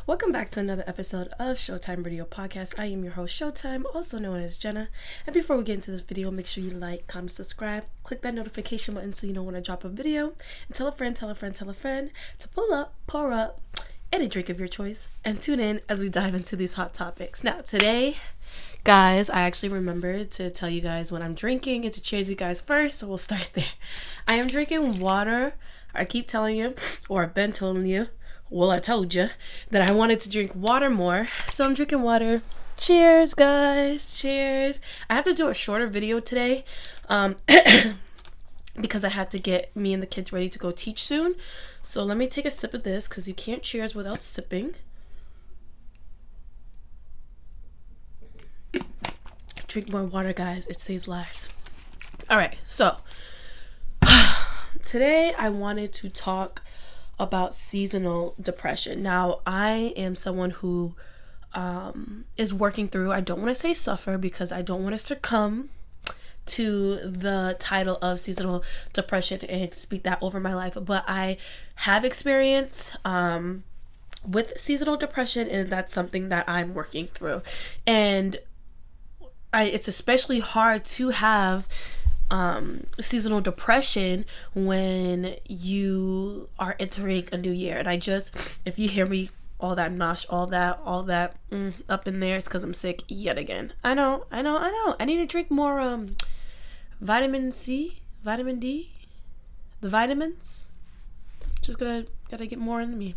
Welcome back to another episode of Showtime Radio Podcast. I am your host, Showtime, also known as Jenna. And before we get into this video, make sure you like, comment, subscribe, click that notification button so you know when I drop a video, and tell a friend to pull up, pour up, any drink of your choice, and tune in as we dive into these hot topics. Now, today, guys, I actually remembered to tell you guys what I'm drinking and to cheers you guys first, so we'll start there. I am drinking water. I keep telling you, or I've been telling you, well, I told you that I wanted to drink water more, so I'm drinking water. Cheers, guys. Cheers. I have to do a shorter video today because I had to get me and the kids ready to go teach soon. So let me take a sip of this because you can't cheers without sipping. Drink more water, guys. It saves lives. All right, so today I wanted to talk about seasonal depression. Now, I am someone who is working through, I don't want to say suffer because I don't want to succumb to the title of seasonal depression and speak that over my life, but I have experience with seasonal depression, and that's something that I'm working through. And it's especially hard to have seasonal depression when you are entering a new year. And if you hear me, all that nosh, all that up in there, it's because I'm sick yet again. I know. I need to drink more vitamin C, vitamin D, the vitamins. Just gotta get more in me.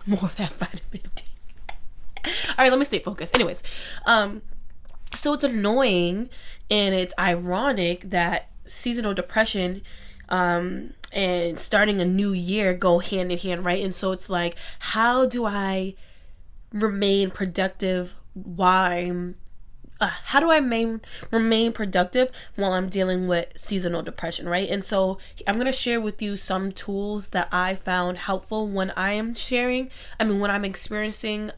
More of that vitamin D. All right, let me stay focused. Anyways, so it's annoying and it's ironic that seasonal depression and starting a new year go hand in hand, right? And so it's like, how do I remain productive how do I remain productive while I'm dealing with seasonal depression, right? And so I'm going to share with you some tools that I found helpful when I'm experiencing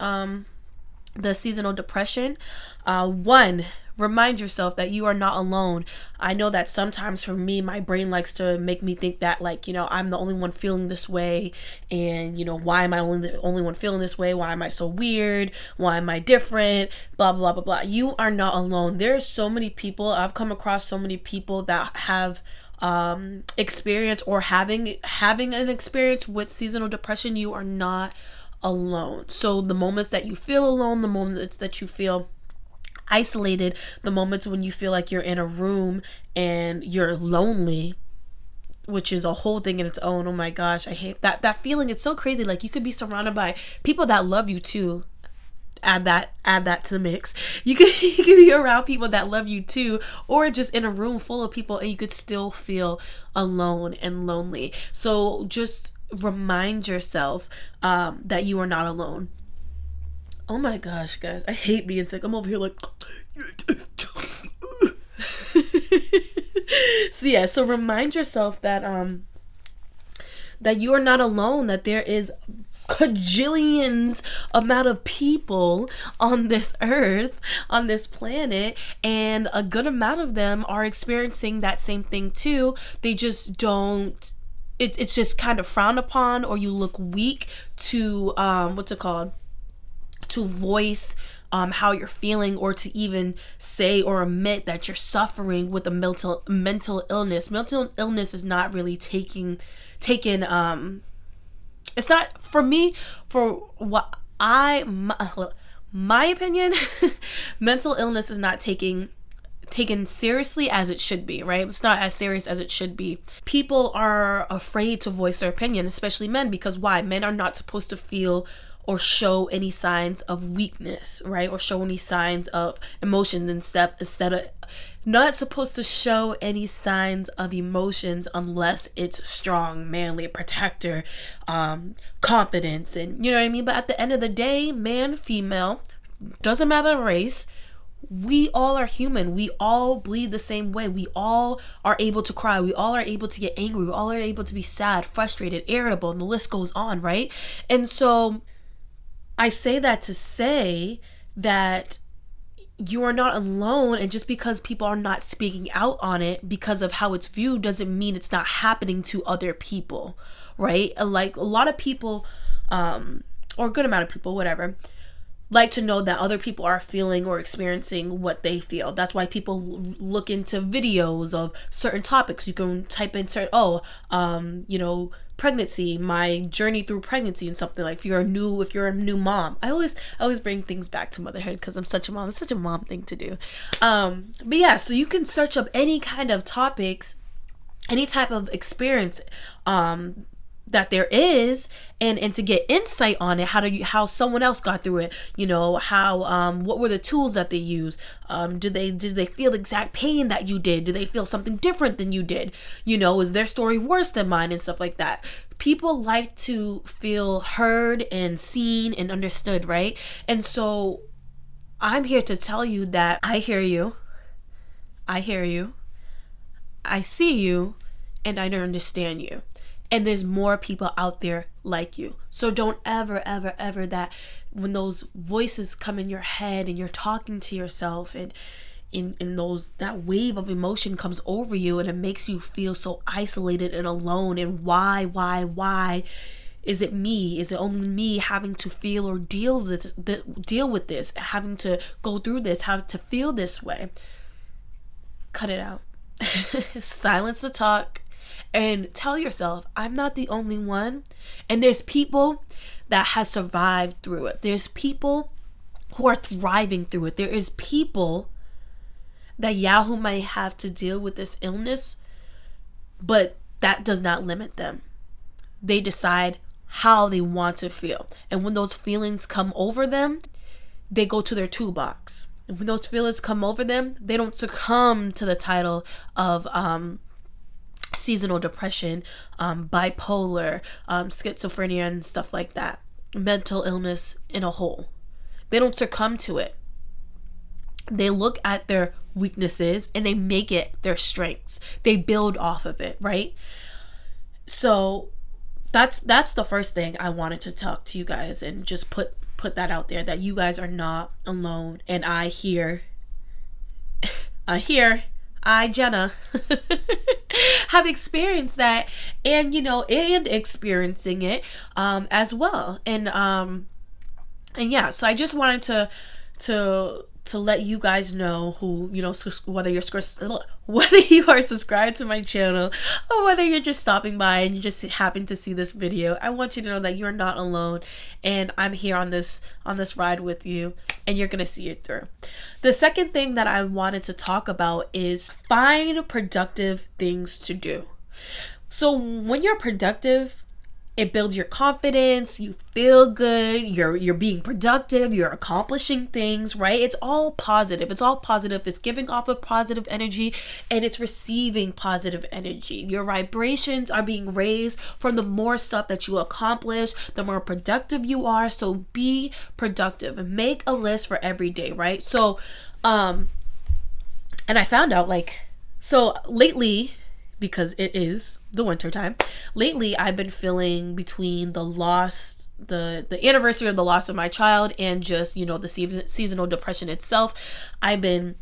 the seasonal depression. One, remind yourself that you are not alone. I know that sometimes for me, my brain likes to make me think that, like, I'm the only one feeling this way, and why am I the only one feeling this way? Why am I so weird? Why am I different? Blah blah blah blah. You are not alone. There's so many people. I've come across so many people that have experience or having an experience with seasonal depression. You are not alone. So the moments that you feel alone, the moments that you feel isolated, the moments when you feel like you're in a room and you're lonely, which is a whole thing in its own. Oh my gosh, I hate that feeling. It's so crazy. Like, you could be surrounded by people that love you too. Add that to the mix. You could be around people that love you too, or just in a room full of people and you could still feel alone and lonely. So just remind yourself that you are not alone. Oh my gosh, guys, I hate being sick. I'm over here like so remind yourself that that you are not alone, that there is cajillions amount of people on this earth, on this planet, and a good amount of them are experiencing that same thing too. They just don't, it's just kind of frowned upon, or you look weak to to voice how you're feeling, or to even say or admit that you're suffering with a mental illness. Mental illness is not really taken it's not, for me, for what my opinion, mental illness is not taken seriously as it should be, right? It's not as serious as it should be. People are afraid to voice their opinion, especially men, because why? Men are not supposed to feel or show any signs of weakness, right? Or show any signs of emotions, instead of not supposed to show any signs of emotions unless it's strong, manly, protector, confidence, and you know what I mean? But at the end of the day, man, female, doesn't matter the race, we all are human. We all bleed the same way. We all are able to cry. We all are able to get angry. We all are able to be sad, frustrated, irritable, and the list goes on, right? And so I say that to say that you are not alone, and just because people are not speaking out on it because of how it's viewed doesn't mean it's not happening to other people, right? Like, a lot of people or a good amount of people, whatever, like to know that other people are feeling or experiencing what they feel. That's why people look into videos of certain topics. You can type in pregnancy, my journey through pregnancy, and something like if you're a new mom. I always bring things back to motherhood because I'm such a mom. It's such a mom thing to do. But yeah, so you can search up any kind of topics, any type of experience that there is, and to get insight on it. How someone else got through it, how what were the tools that they use, did they feel the exact pain that you did, do they feel something different than you did, is their story worse than mine, and stuff like that. People like to feel heard and seen and understood, right? And so I'm here to tell you that I hear you, I see you, and I understand you. And there's more people out there like you. So don't ever, ever, ever, that when those voices come in your head and you're talking to yourself, and that wave of emotion comes over you, and it makes you feel so isolated and alone. And why is it me? Is it only me having to feel or deal with this, having to go through this, have to feel this way? Cut it out. Silence the talk. And tell yourself, I'm not the only one. And there's people that have survived through it. There's people who are thriving through it. There is people that who might have to deal with this illness, but that does not limit them. They decide how they want to feel. And when those feelings come over them, they go to their toolbox. And when those feelings come over them, they don't succumb to the title of seasonal depression, bipolar, schizophrenia, and stuff like that. Mental illness in a whole. They don't succumb to it. They look at their weaknesses and they make it their strengths. They build off of it, right? So that's the first thing I wanted to talk to you guys and just put that out there, that you guys are not alone. And I Jenna have experienced that, and experiencing it as well. And yeah, so I just wanted to let you guys know who, whether you are subscribed to my channel or whether you're just stopping by and you just happen to see this video. I want you to know that you're not alone, and I'm here on this ride with you, and you're gonna see it through. The second thing that I wanted to talk about is find productive things to do. So when you're productive, it builds your confidence, you feel good, you're being productive, you're accomplishing things, right? It's all positive. It's giving off of positive energy, and it's receiving positive energy. Your vibrations are being raised from the more stuff that you accomplish, the more productive you are. So be productive and make a list for every day, right? So and I found out, so lately, because it is the winter time, lately I've been feeling, between the anniversary of the loss of my child and just, the seasonal depression itself, I've been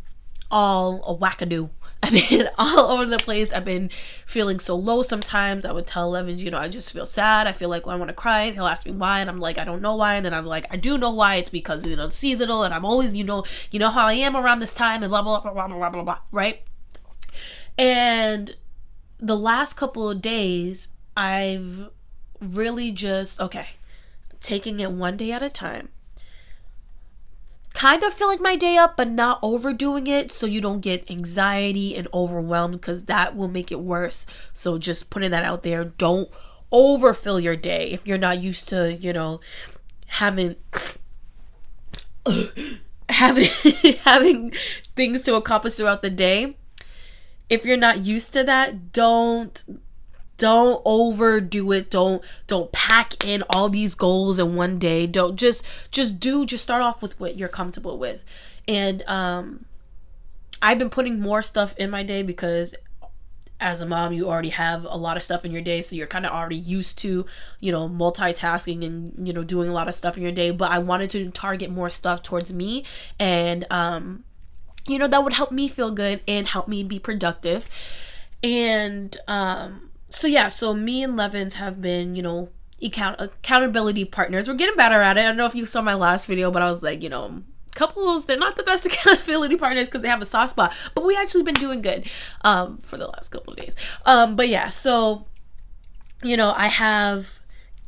all a wackadoo. I've been all over the place. I've been feeling so low sometimes. I would tell Evans, I just feel sad. I feel like I want to cry. And he'll ask me why. And I'm like, I don't know why. And then I'm like, I do know why. It's because, seasonal. And I'm always, you know how I am around this time, and blah, blah, blah, blah, blah, blah, blah, right? And the last couple of days, I've really just, taking it one day at a time. Kind of filling my day up, but not overdoing it, so you don't get anxiety and overwhelmed, because that will make it worse. So just putting that out there. Don't overfill your day if you're not used to, having things to accomplish throughout the day. If you're not used to that, don't overdo it. Don't pack in all these goals in one day. Don't just start off with what you're comfortable with. And I've been putting more stuff in my day because as a mom, you already have a lot of stuff in your day, so you're kind of already used to, multitasking and, doing a lot of stuff in your day. But I wanted to target more stuff towards me, and that would help me feel good and help me be productive. And so me and Levins have been, accountability partners. We're getting better at it. I don't know if you saw my last video, but I was like, couples, they're not the best accountability partners because they have a soft spot, but we actually been doing good for the last couple of days. But yeah, so I have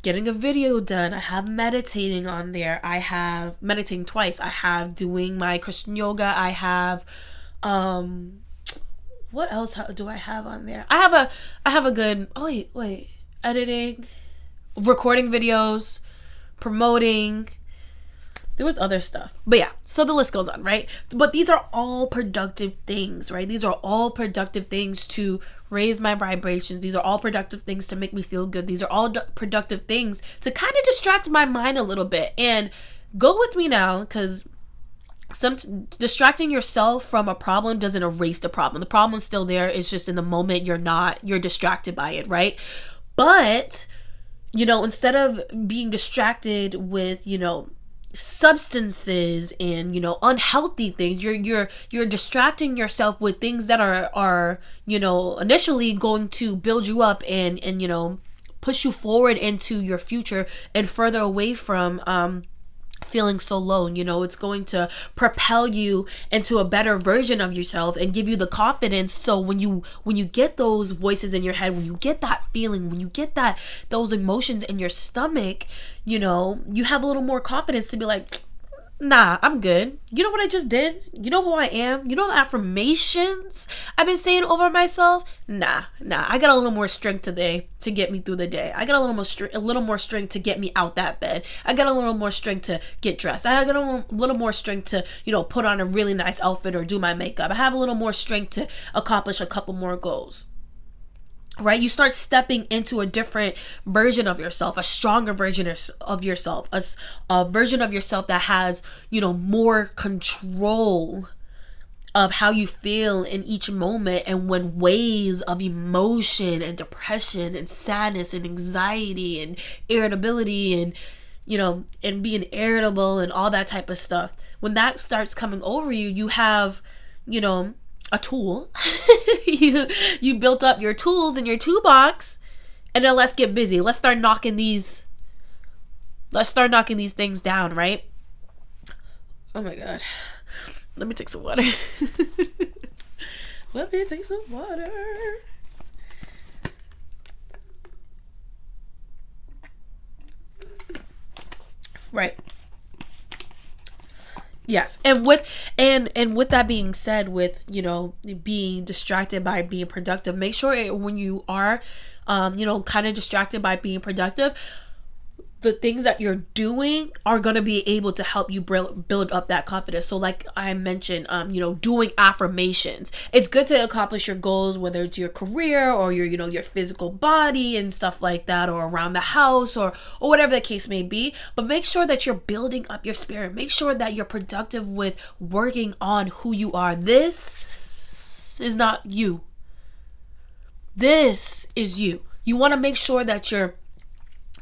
getting a video done, I have meditating on there, I have meditating twice, I have doing my Christian yoga, I have what else do I have on there? I have a good editing, recording videos, promoting. There was other stuff. But yeah, so the list goes on, right? But these are all productive things, right? These are all productive things to raise my vibrations. These are all productive things to make me feel good. These are all productive things to kind of distract my mind a little bit. And go with me now, because distracting yourself from a problem doesn't erase the problem. The problem's still there. It's just in the moment you're distracted by it, right? But, instead of being distracted with, substances and unhealthy things, you're distracting yourself with things that are initially going to build you up and push you forward into your future and further away from feeling so low. It's going to propel you into a better version of yourself and give you the confidence. So when you get those voices in your head, when you get that feeling, when you get those emotions in your stomach, you have a little more confidence to be like, nah, I'm good. You know what I just did? You know who I am? You know the affirmations I've been saying over myself? Nah. I got a little more strength today to get me through the day. I got a little more strength to get me out that bed. I got a little more strength to get dressed. I got a little more strength to, put on a really nice outfit or do my makeup. I have a little more strength to accomplish a couple more goals. Right? You start stepping into a different version of yourself, a stronger version of yourself, a version of yourself that has, more control of how you feel in each moment. And when waves of emotion and depression and sadness and anxiety and irritability and, and being irritable and all that type of stuff, when that starts coming over you, you have, a tool. you built up your tools in your toolbox, and then let's get busy. Let's start knocking these things down, right? Oh my god. Let me take some water. Let me take some water. Right. Yes, and with that being said, with being distracted by being productive, make sure when you are kind of distracted by being productive, the things that you're doing are going to be able to help you build up that confidence. So like I mentioned, doing affirmations. It's good to accomplish your goals, whether it's your career or your physical body and stuff like that, or around the house or whatever the case may be. But make sure that you're building up your spirit. Make sure that you're productive with working on who you are. This is not you. This is you. You want to make sure that you're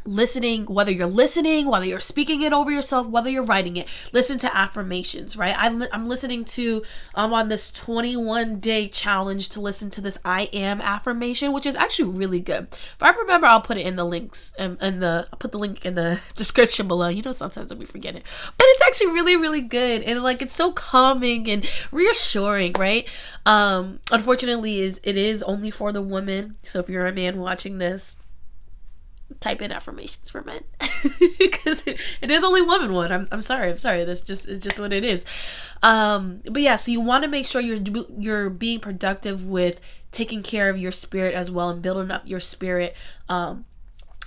listening, whether you're speaking it over yourself, whether you're writing it. Listen to affirmations, right? I'm listening to on this 21-day challenge to listen to this I am affirmation, which is actually really good. If I remember, I'll put it in the links I'll put the link in the description below. Sometimes I'll be forgetting, but it's actually really, really good, and it's so calming and reassuring, right? Unfortunately, it is only for the women. So if you're a man watching this, type in affirmations for men, because it is only woman one. I'm sorry. It's just what it is. But yeah, so you want to make sure you're being productive with taking care of your spirit as well, and building up your spirit, and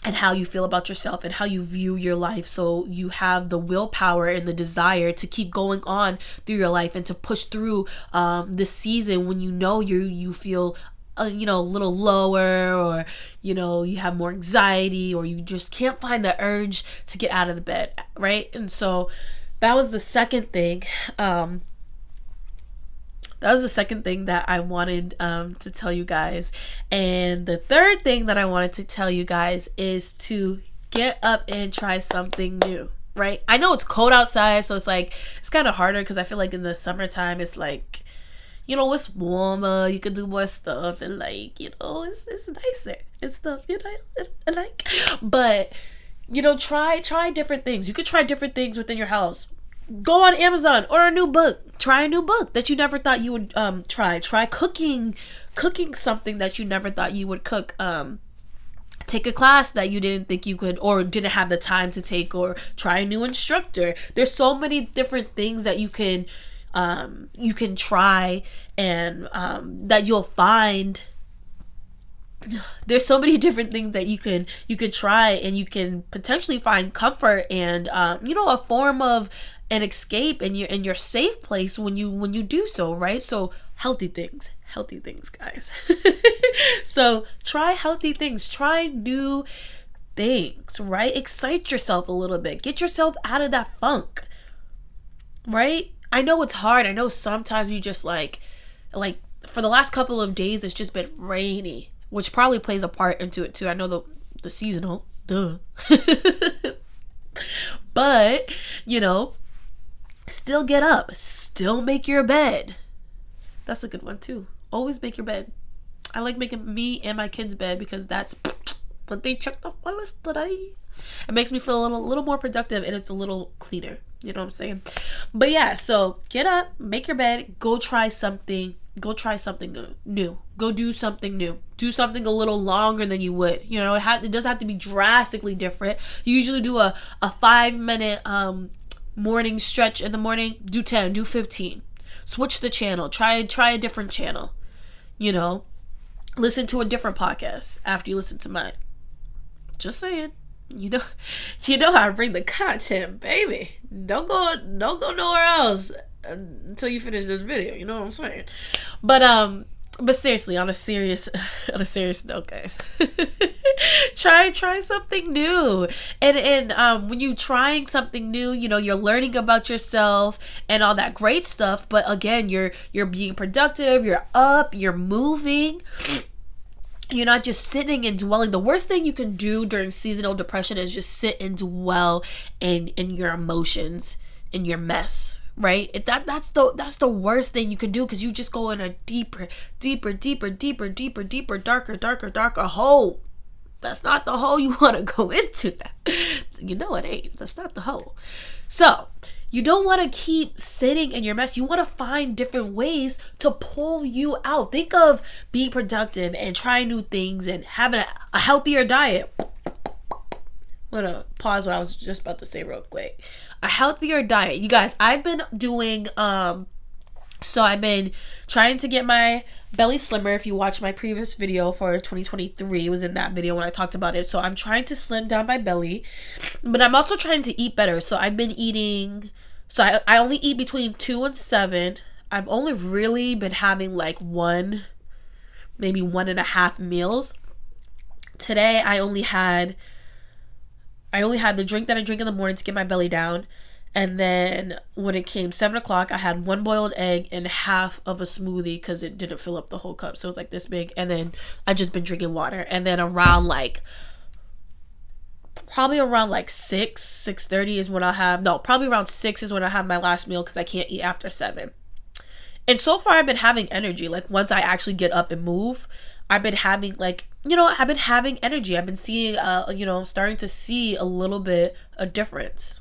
how you feel about yourself and how you view your life, so you have the willpower and the desire to keep going on through your life and to push through this season when you feel a little lower, or you have more anxiety, or you just can't find the urge to get out of the bed, right? And so that was the second thing. That was the second thing that I wanted to tell you guys. And the third thing that I wanted to tell you guys is to get up and try something new, right? I know it's cold outside, so it's kind of harder, because I feel like in the summertime it's it's warmer, you can do more stuff, and like, it's nicer and stuff, like, but try different things. You could try different things within your house. Go on Amazon, or a new book. Try a new book that you never thought you would try cooking something that you never thought you would cook. Take a class that you didn't think you could, or didn't have the time to take, or try a new instructor. There's so many different things that you can try, and that you'll find. There's so many different things that you could try, and you can potentially find comfort and a form of an escape in your safe place when you do so, right? So healthy things, guys. So try healthy things, try new things, right? Excite yourself a little bit, get yourself out of that funk, right? I know it's hard. I know sometimes you just like for the last couple of days it's just been rainy, which probably plays a part into it too. I know the seasonal, duh. But, still get up, still make your bed. That's a good one too. Always make your bed. I like making me and my kids' bed because that's what they checked off my list today. It makes me feel a little more productive, and it's a little cleaner. You know what I'm saying? But yeah, so get up, make your bed, go try something new. Go do something new. Do something a little longer than you would. It doesn't have to be drastically different. You usually do a 5-minute morning stretch in the morning. Do 10, do 15. Switch the channel. Try a different channel. Listen to a different podcast after you listen to mine. Just saying. You know how I bring the content, baby. Don't go nowhere else until you finish this video. You know what I'm saying? But seriously, on a serious note, guys, try something new. And when you trying something new, you're learning about yourself and all that great stuff. But again, you're being productive. You're up. You're moving. You're not just sitting and dwelling. The worst thing you can do during seasonal depression is just sit and dwell in your emotions, in your mess, right? That's the worst thing you can do, because you just go in a deeper, darker hole. That's not the hole you want to go into. It ain't. That's not the hole. So you don't want to keep sitting in your mess. You want to find different ways to pull you out. Think of being productive and trying new things and having a healthier diet. I'm going to pause what I was just about to say real quick. A healthier diet. You guys, I've been doing, so I've been trying to get my belly slimmer. If you watch my previous video for 2023, it was in that video when I talked about it. So I'm trying to slim down my belly, but I'm also trying to eat better. So I've been eating, I only eat between 2 and 7. I've only really been having like maybe 1.5 meals. Today I only had the drink that I drink in the morning to get my belly down. And then when it came 7 o'clock, I had 1 boiled egg and half of a smoothie because it didn't fill up the whole cup. So it was like this big. And then I just been drinking water. And then probably around 6:30 is when probably around 6 is when I have my last meal, because I can't eat after 7. And so far I've been having energy. Like once I actually get up and move, I've been having I've been having energy. I've been seeing, starting to see a little bit of difference.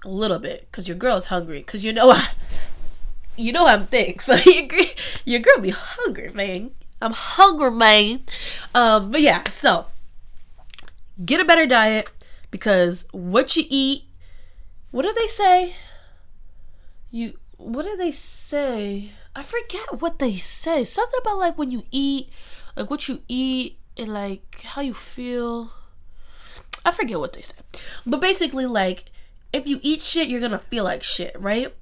A little bit, because your girl's hungry. Because I'm thick, so your girl be hungry, man. I'm hungry, man. But yeah, so get a better diet, because what you eat, what do they say? I forget what they say. Something about when you eat, what you eat and how you feel. I forget what they say. But basically, if you eat shit, you're gonna feel like shit, right?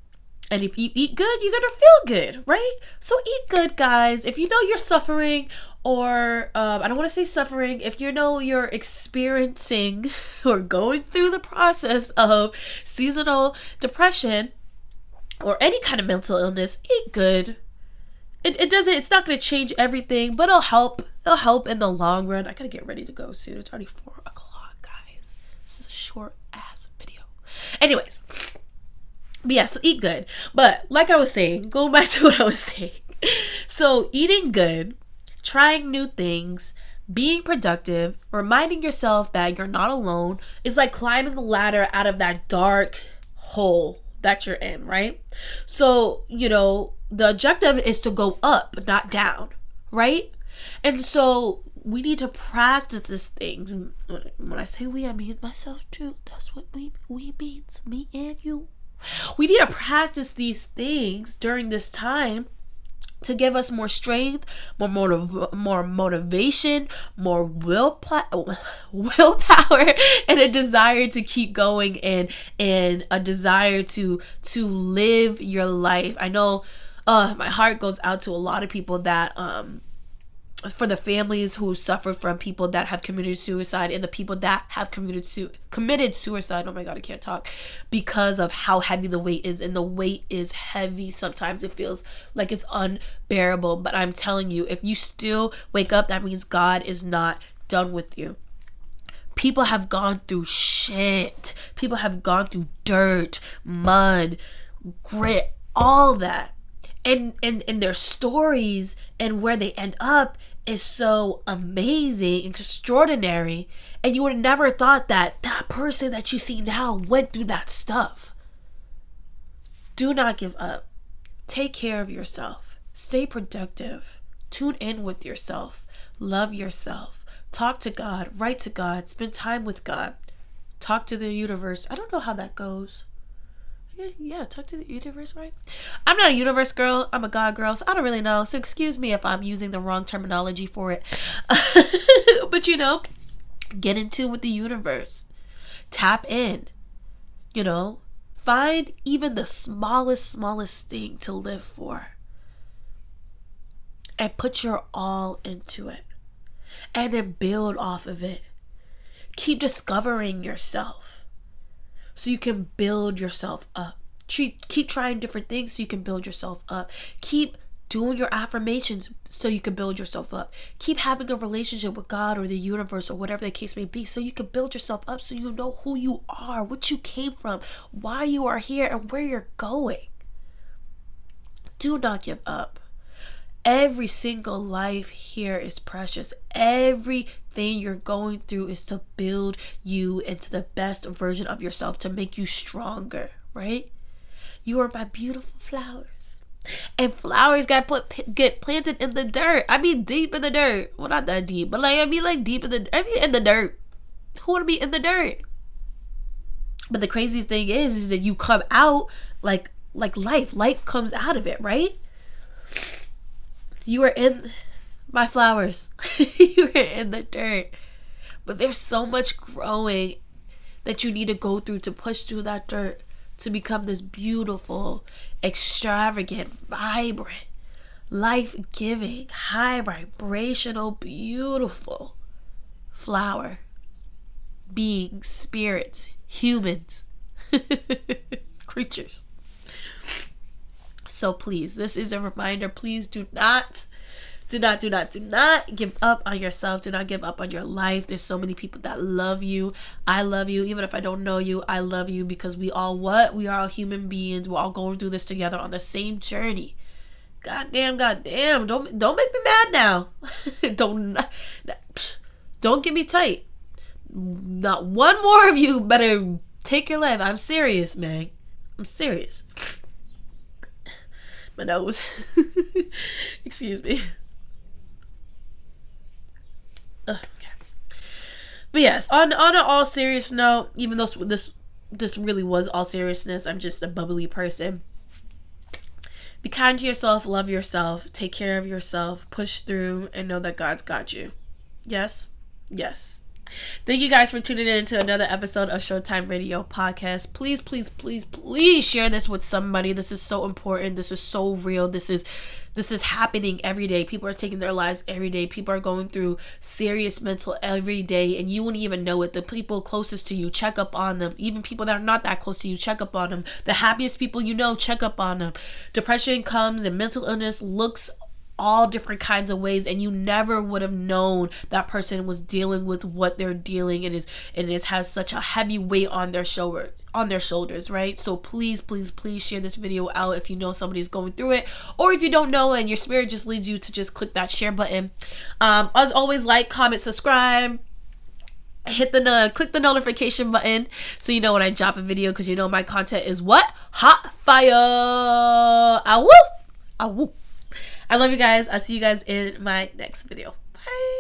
And if you eat good, you're gonna feel good, right? So eat good, guys. If you know you're suffering, or I don't want to say suffering, if you're experiencing or going through the process of seasonal depression or any kind of mental illness, eat good. It's not gonna change everything, but it'll help in the long run. I gotta get ready to go soon. It's already 4 o'clock, guys. This is a short ass video. Anyways, but yeah, so eat good. But like I was saying, going back to what I was saying, So eating good, trying new things, being productive, reminding yourself that you're not alone is like climbing the ladder out of that dark hole that you're in, right? So, the objective is to go up, not down, right? And so we need to practice these things. When I say we, I mean myself too. That's what we means, me and you. We need to practice these things during this time to give us more strength, more motivation, more willpower, and a desire to keep going, and a desire to live your life. I know my heart goes out to a lot of people that for the families who suffer from people that have committed suicide, and the people that have committed suicide. Oh my God, I can't talk, because of how heavy the weight is. And the weight is heavy. Sometimes it feels like it's unbearable. But I'm telling you, if you still wake up, that means God is not done with you. People have gone through shit. People have gone through dirt, mud, grit, all that. And their stories and where they end up is so amazing, extraordinary. And you would have never thought that person that you see now went through that stuff. Do not give up. Take care of yourself. Stay productive. Tune in with yourself. Love yourself. Talk to God. Write to God. Spend time with God. Talk to the universe. I don't know how that goes. Yeah, talk to the universe, right? I'm not a universe girl. I'm a God girl, so I don't really know. So excuse me if I'm using the wrong terminology for it. But get in tune with the universe. Tap in. Find even the smallest thing to live for. And put your all into it. And then build off of it. Keep discovering yourself, so you can build yourself up. Keep trying different things so you can build yourself up. Keep doing your affirmations so you can build yourself up. Keep having a relationship with God or the universe or whatever the case may be, so you can build yourself up, so you know who you are, what you came from, why you are here, and where you're going. Do not give up. Every single life here is precious. Everything you're going through is to build you into the best version of yourself, to make you stronger, right? You are my beautiful flowers. And flowers get planted in the dirt. I mean, deep in the dirt. Well, not that deep, but deep in the dirt. Who want to be in the dirt? But the craziest thing is that you come out like life. Life comes out of it, right? You are in my flowers. You are in the dirt. But there's so much growing that you need to go through to push through that dirt to become this beautiful, extravagant, vibrant, life-giving, high vibrational, beautiful flower. Beings, spirits, humans, creatures. So please, this is a reminder. Please do not give up on yourself. Do not give up on your life. There's so many people that love you. I love you. Even if I don't know you, I love you, because we all we are all human beings. We're all going through this together on the same journey. Goddamn. Don't make me mad now. Don't get me tight. Not one more of you better take your life. I'm serious, man. I'm serious. My nose. Excuse me. Okay. But yes, on an all serious note, even though this really was all seriousness, I'm just a bubbly person. Be kind to yourself, love yourself, take care of yourself, push through, and know that God's got you. Yes? Yes. Thank you guys for tuning in to another episode of Showtime Radio Podcast. Please, please, please, please share this with somebody. This is so important. This is so real. This is happening every day. People are taking their lives every day. People are going through serious mental every day, and you wouldn't even know it. The people closest to you, check up on them. Even people that are not that close to you, check up on them. The happiest people you know, check up on them. Depression comes and mental illness looks all different kinds of ways, and you never would have known that person was dealing with what they're dealing, and it has such a heavy weight on their shoulders, right? So please share this video out if you know somebody's going through it, or if you don't know and your spirit just leads you to just click that share button. As always, like, comment, subscribe, click the notification button so you know when I drop a video, because you know my content is what? Hot fire. I love you guys. I'll see you guys in my next video. Bye.